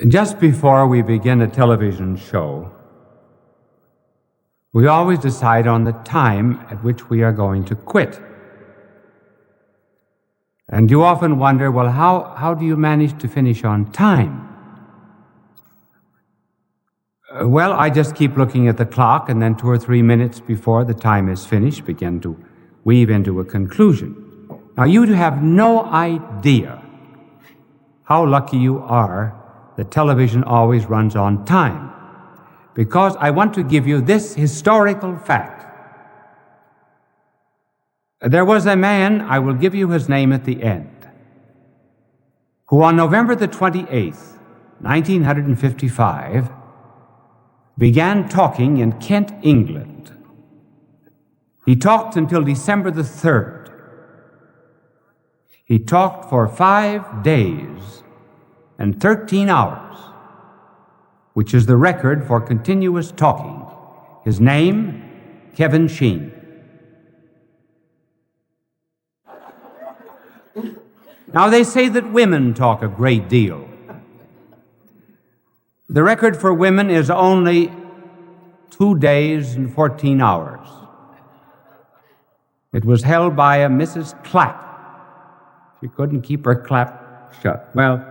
Just before we begin a television show, we always decide on the time at which we are going to quit. And you often wonder, well, how do you manage to finish on time? Well, I just keep looking at the clock, and then 2 or 3 minutes before the time is finished, begin to weave into a conclusion. Now, you have no idea how lucky you are that television always runs on time, because I want to give you this historical fact. There was a man, I will give you his name at the end, who on November the 28th, 1955, began talking in Kent, England. He talked until December the 3rd. He talked for 5 days and 13 hours, which is the record for continuous talking. His name, Fulton Sheen. Now, they say that women talk a great deal. The record for women is only 2 days and 14 hours. It was held by a Mrs. Clapp. She couldn't keep her clap shut. Well,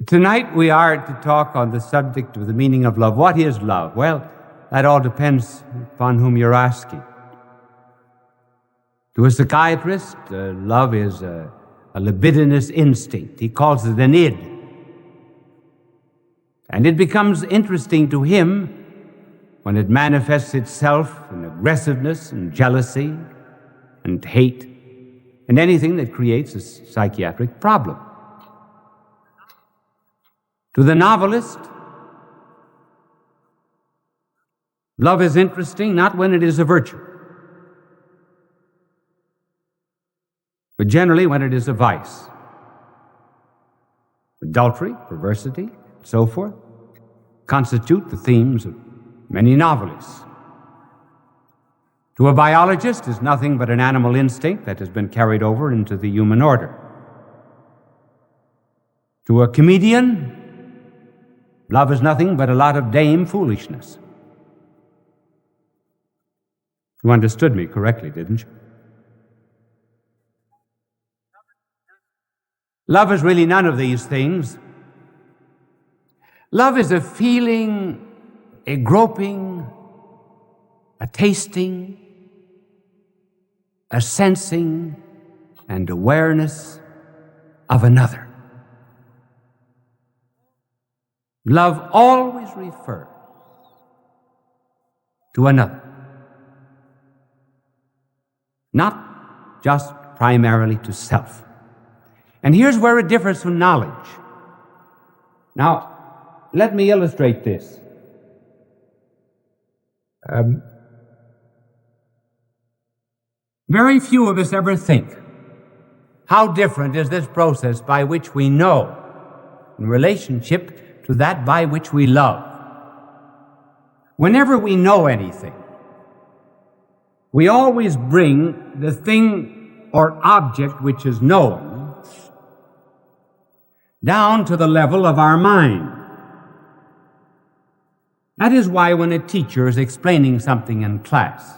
tonight we are to talk on the subject of the meaning of love. What is love? Well, that all depends upon whom you're asking. To a psychiatrist, love is a libidinous instinct. He calls it an id. And it becomes interesting to him when it manifests itself in aggressiveness and jealousy and hate and anything that creates a psychiatric problem. To the novelist, love is interesting not when it is a virtue, but generally when it is a vice. Adultery, perversity, and so forth constitute the themes of many novelists. To a biologist, is nothing but an animal instinct that has been carried over into the human order. To a comedian, love is nothing but a lot of dame foolishness. You understood me correctly, didn't you? Love is really none of these things. Love is a feeling, a groping, a tasting, a sensing, and awareness of another. Love always refers to another, not just primarily to self. And here's where it differs from knowledge. Now, let me illustrate this. Very few of us ever think, how different is this process by which we know in relationship to that by which we love? Whenever we know anything, we always bring the thing or object which is known down to the level of our mind. That is why when a teacher is explaining something in class,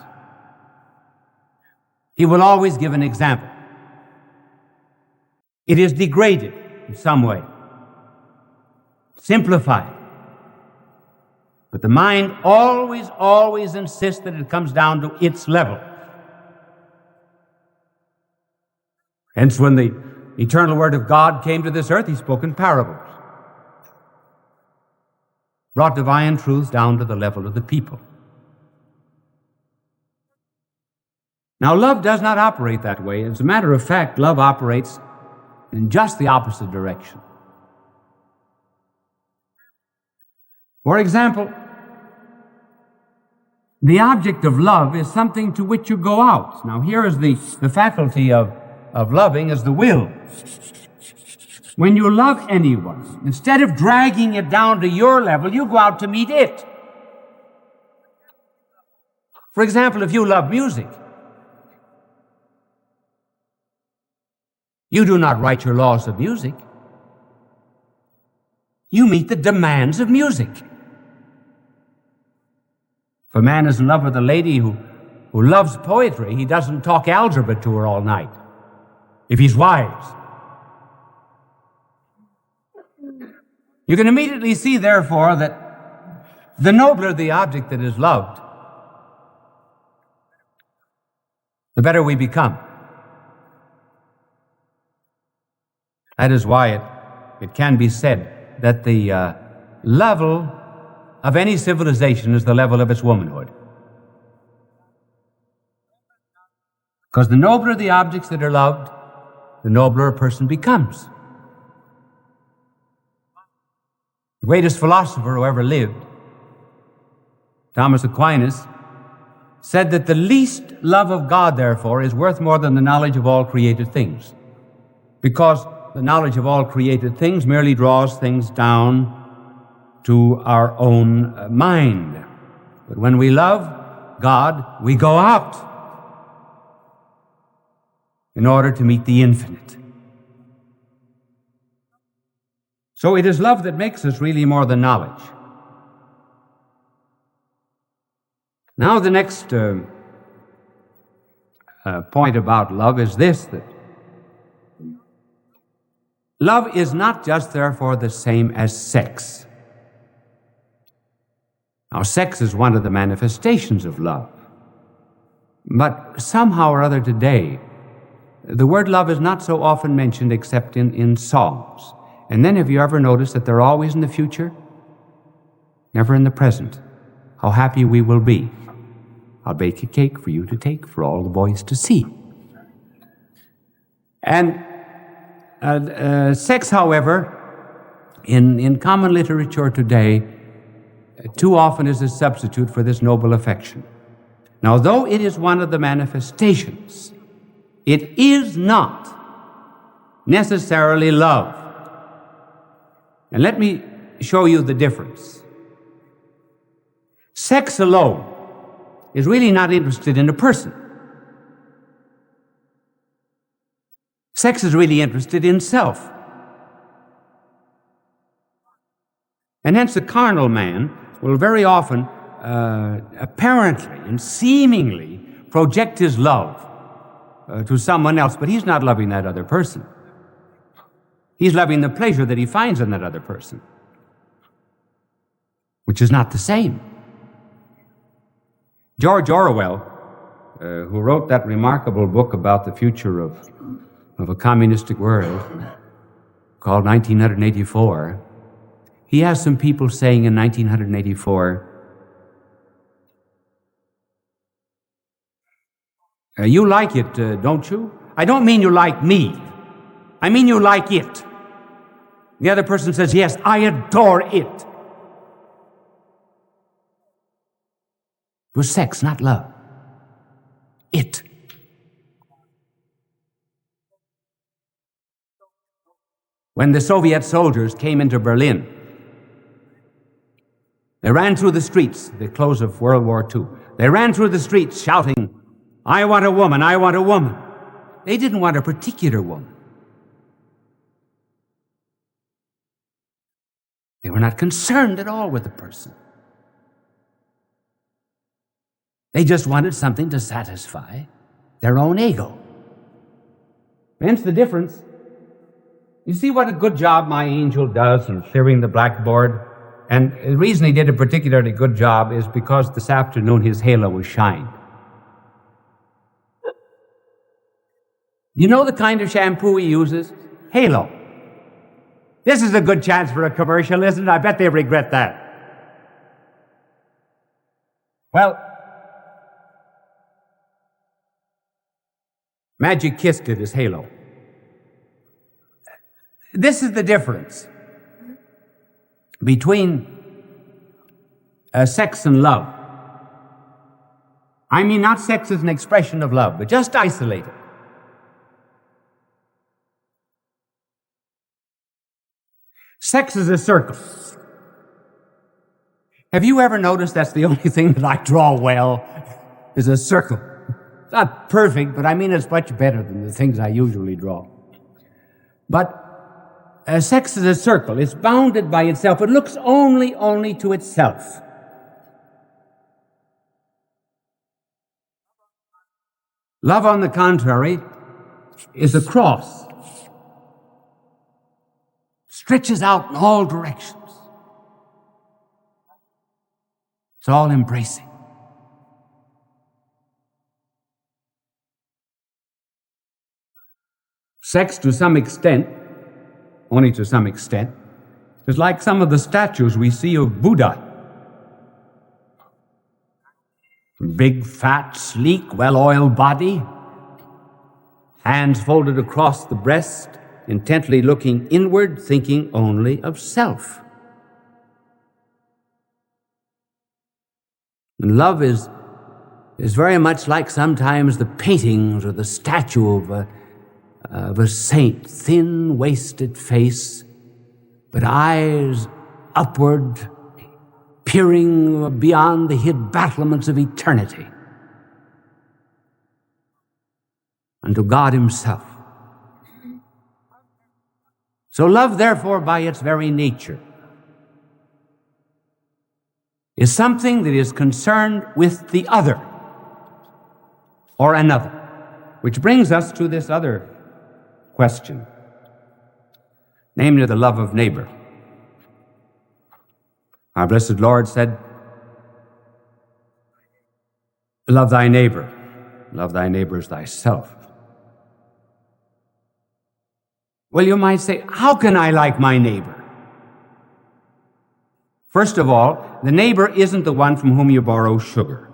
he will always give an example. It is degraded in some way, simplified. But the mind always insists that it comes down to its level. Hence, when the eternal Word of God came to this earth, he spoke in parables, brought divine truths down to the level of the people. Now, love does not operate that way. As a matter of fact, love operates in just the opposite direction. For example, the object of love is something to which you go out. Now, here is the faculty of loving is the will. When you love anyone, instead of dragging it down to your level, you go out to meet it. For example, if you love music, You do not write your laws of music. You meet the demands of music. If a man is in love with a lady who loves poetry, he doesn't talk algebra to her all night, if he's wise. You can immediately see, therefore, that the nobler the object that is loved, the better we become. That is why it can be said that the level of any civilization is the level of its womanhood. Because the nobler the objects that are loved, the nobler a person becomes. The greatest philosopher who ever lived, Thomas Aquinas, said that the least love of God, therefore, is worth more than the knowledge of all created things. Because the knowledge of all created things merely draws things down to our own mind. But when we love God, we go out in order to meet the infinite. So it is love that makes us really more than knowledge. Now the next point about love is this, that love is not just therefore the same as sex. Now sex is one of the manifestations of love. But somehow or other today, the word love is not so often mentioned except in songs. And then have you ever noticed that they're always in the future? Never in the present. How happy we will be. I'll bake a cake for you to take for all the boys to see. And sex, however, in common literature today, too often is a substitute for this noble affection. Now, though it is one of the manifestations, it is not necessarily love. And let me show you the difference. Sex alone is really not interested in a person. Sex is really interested in self. And hence the carnal man will very often apparently and seemingly project his love to someone else, but he's not loving that other person. He's loving the pleasure that he finds in that other person, which is not the same. George Orwell, who wrote that remarkable book about the future of a communistic world called 1984, he has some people saying in 1984, you like it, don't you? I don't mean you like me. I mean you like it. The other person says, yes, I adore it. It was sex, not love. It. When the Soviet soldiers came into Berlin, they ran through the streets, the close of World War II. They ran through the streets shouting, I want a woman, I want a woman. They didn't want a particular woman. They were not concerned at all with the person. They just wanted something to satisfy their own ego. Hence the difference. You see what a good job my angel does in clearing the blackboard? And the reason he did a particularly good job is because this afternoon his halo was shined. You know the kind of shampoo he uses? Halo. This is a good chance for a commercial, isn't it? I bet they regret that. Well, Magic kissed it as halo. This is the difference between sex and love. I mean, not sex as an expression of love, but just isolate it. Sex is a circle. Have you ever noticed that's the only thing that I draw well is a circle? It's not perfect, but I mean it's much better than the things I usually draw. But sex is a circle. It's bounded by itself. It looks only to itself. Love, on the contrary, is a cross. Stretches out in all directions. It's all embracing. Sex, to some extent, only to some extent, is like some of the statues we see of Buddha. Big, fat, sleek, well-oiled body, hands folded across the breast, intently looking inward, thinking only of self. And love is very much like sometimes the paintings or the statue of a saint, thin, wasted face, but eyes upward, peering beyond the hid battlements of eternity unto God Himself. So love, therefore, by its very nature, is something that is concerned with the other or another, which brings us to this other question, namely the love of neighbor. Our blessed Lord said, love thy neighbor as thyself. Well, you might say, how can I like my neighbor? First of all, the neighbor isn't the one from whom you borrow sugar.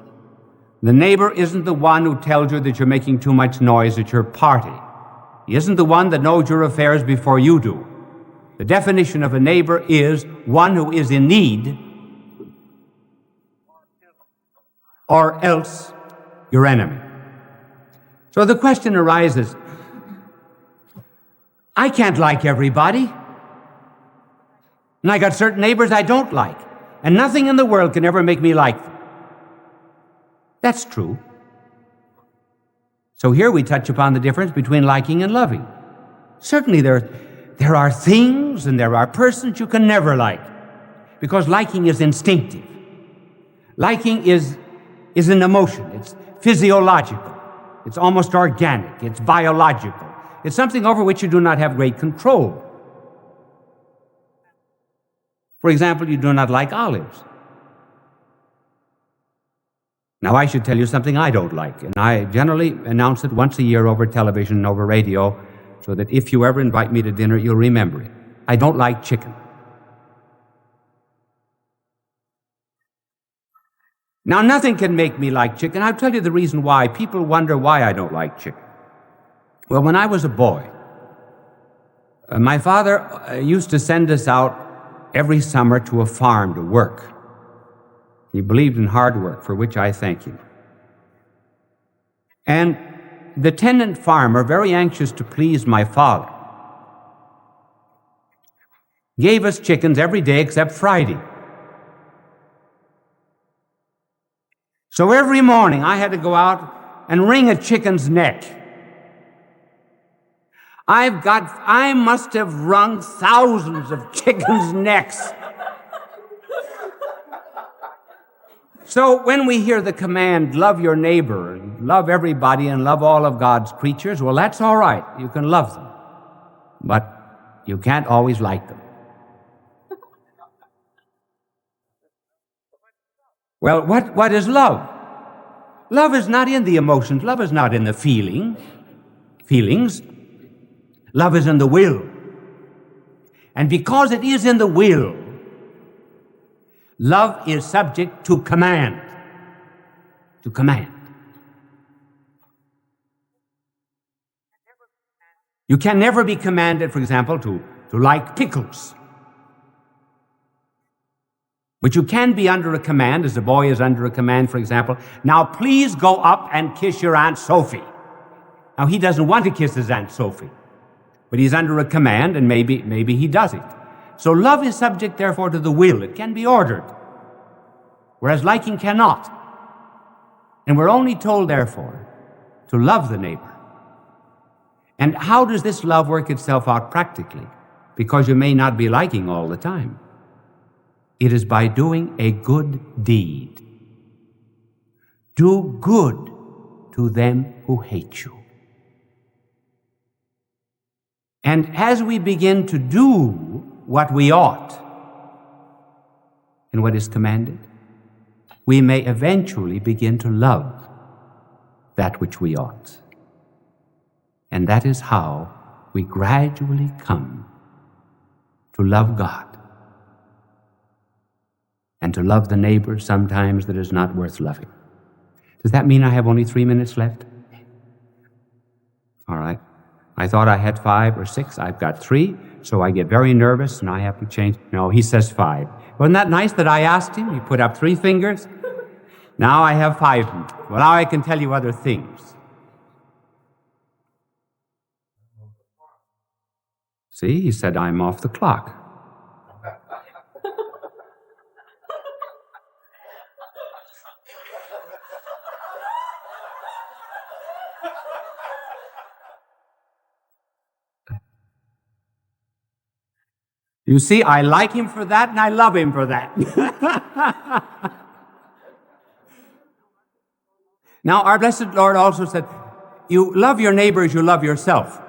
The neighbor isn't the one who tells you that you're making too much noise at your party. He isn't the one that knows your affairs before you do. The definition of a neighbor is one who is in need, or else your enemy. So the question arises, I can't like everybody. And I got certain neighbors I don't like, and nothing in the world can ever make me like them. That's true. So here we touch upon the difference between liking and loving. Certainly there are things and there are persons you can never like, because liking is instinctive. Liking is an emotion. It's physiological. It's almost organic. It's biological. It's something over which you do not have great control. For example, you do not like olives. Now, I should tell you something I don't like, and I generally announce it once a year over television and over radio, so that if you ever invite me to dinner, you'll remember it. I don't like chicken. Now, nothing can make me like chicken. I'll tell you the reason why. People wonder why I don't like chicken. Well, when I was a boy, my father used to send us out every summer to a farm to work. He believed in hard work, for which I thank him. And the tenant farmer, very anxious to please my father, gave us chickens every day except Friday. So every morning I had to go out and wring a chicken's neck. I must have wrung thousands of chickens' necks. So when we hear the command, love your neighbor, and love everybody, and love all of God's creatures, well, that's all right. You can love them. But you can't always like them. Well, what is love? Love is not in the emotions. Love is not in the feelings. Love is in the will. And because it is in the will, love is subject to command. To command. You can never be commanded, for example, to like pickles. But you can be under a command, as a boy is under a command, for example, now please go up and kiss your Aunt Sophie. Now he doesn't want to kiss his Aunt Sophie, but he's under a command, and maybe he does it. So love is subject, therefore, to the will. It can be ordered, whereas liking cannot. And we're only told, therefore, to love the neighbor. And how does this love work itself out practically? Because you may not be liking all the time. It is by doing a good deed. Do good to them who hate you. And as we begin to do what we ought and what is commanded, we may eventually begin to love that which we ought. And that is how we gradually come to love God and to love the neighbor sometimes that is not worth loving. Does that mean I have only 3 minutes left? All right. I thought I had 5 or 6. I've got 3, so I get very nervous and I have to change. No, he says 5. Wasn't that nice that I asked him? He put up 3 fingers. Now I have 5. Well, now I can tell you other things. See, he said, I'm off the clock. You see, I like him for that and I love him for that. Now, our blessed Lord also said, you love your neighbor as you love yourself.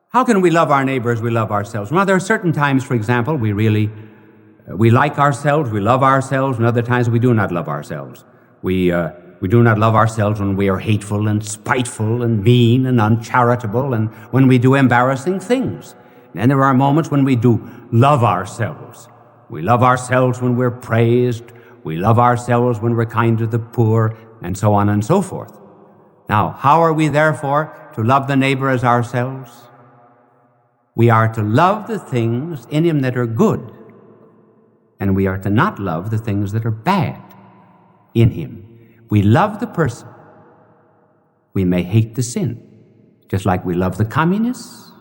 How can we love our neighbor as we love ourselves? Well, there are certain times, for example, we like ourselves, we love ourselves, and other times we do not love ourselves. We do not love ourselves when we are hateful and spiteful and mean and uncharitable and when we do embarrassing things. And there are moments when we do love ourselves. We love ourselves when we're praised. We love ourselves when we're kind to the poor, and so on and so forth. Now, how are we therefore to love the neighbor as ourselves? We are to love the things in him that are good, and we are to not love the things that are bad in him. We love the person. We may hate the sin, just like we love the communists,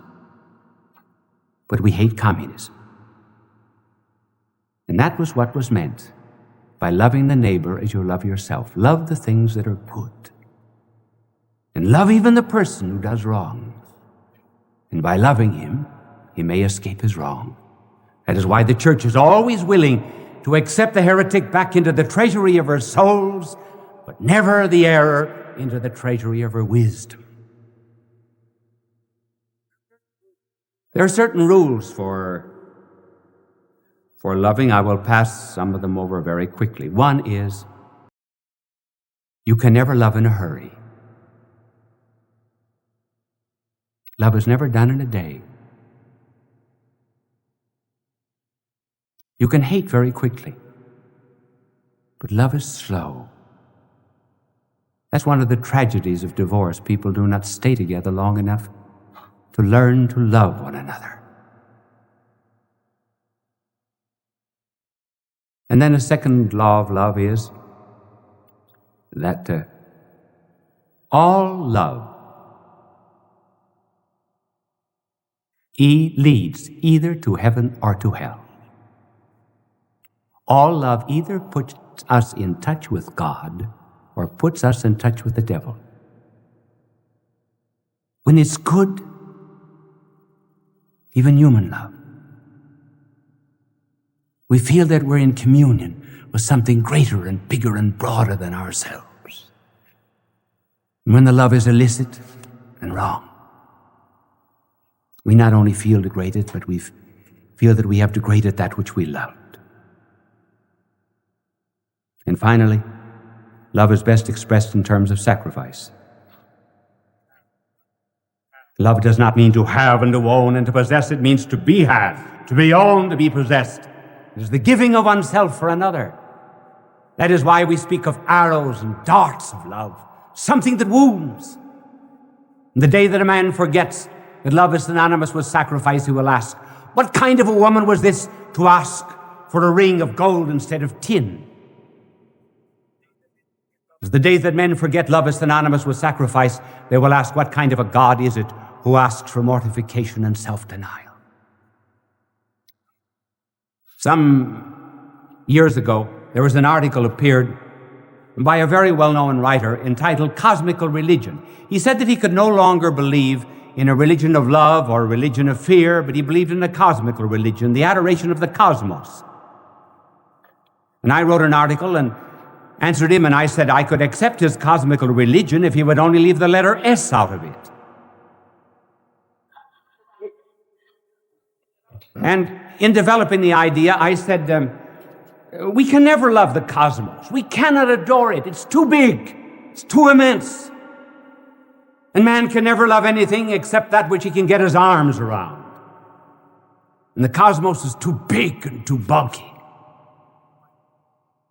but we hate communism. And that was what was meant by loving the neighbor as you love yourself. Love the things that are good. And love even the person who does wrong. And by loving him, he may escape his wrong. That is why the church is always willing to accept the heretic back into the treasury of her souls, but never the error into the treasury of her wisdom. There are certain rules for loving. I will pass some of them over very quickly. One is, you can never love in a hurry. Love is never done in a day. You can hate very quickly, but love is slow. That's one of the tragedies of divorce. People do not stay together long enough to learn to love one another. And then a second law of love is that all love leads either to heaven or to hell. All love either puts us in touch with God or puts us in touch with the devil. When it's good, even human love, we feel that we're in communion with something greater and bigger and broader than ourselves. And when the love is illicit and wrong, we not only feel degraded, but we feel that we have degraded that which we loved. And finally, love is best expressed in terms of sacrifice. Love does not mean to have and to own and to possess. It means to be had, to be owned, to be possessed. It is the giving of oneself for another. That is why we speak of arrows and darts of love, something that wounds. And the day that a man forgets that love is synonymous with sacrifice, he will ask, what kind of a woman was this to ask for a ring of gold instead of tin? As the day that men forget love is synonymous with sacrifice, they will ask, what kind of a God is it who asks for mortification and self-denial? Some years ago, there was an article appeared by a very well-known writer entitled Cosmical Religion. He said that he could no longer believe in a religion of love or a religion of fear, but he believed in a cosmical religion, the adoration of the cosmos. And I wrote an article and answered him, and I said I could accept his cosmical religion if he would only leave the letter S out of it. And in developing the idea, I said, we can never love the cosmos. We cannot adore it. It's too big. It's too immense. And man can never love anything except that which he can get his arms around. And the cosmos is too big and too bulky.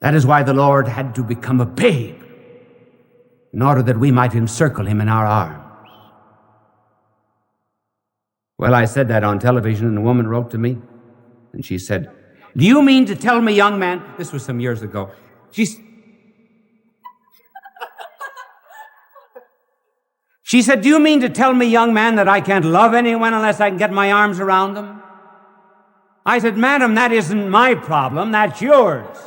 That is why the Lord had to become a babe, in order that we might encircle him in our arms. Well, I said that on television, and a woman wrote to me, and she said, do you mean to tell me, young man, this was some years ago, she said, do you mean to tell me, young man, that I can't love anyone unless I can get my arms around them? I said, madam, that isn't my problem, that's yours.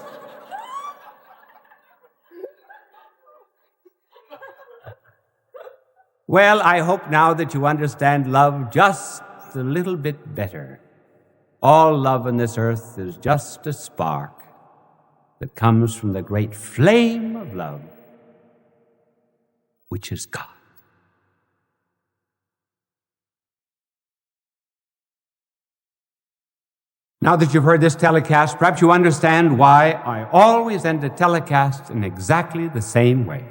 Well, I hope now that you understand love just a little bit better. All love on this earth is just a spark that comes from the great flame of love, which is God. Now that you've heard this telecast, perhaps you understand why I always end a telecast in exactly the same way.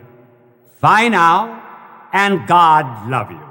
Bye now, and God love you.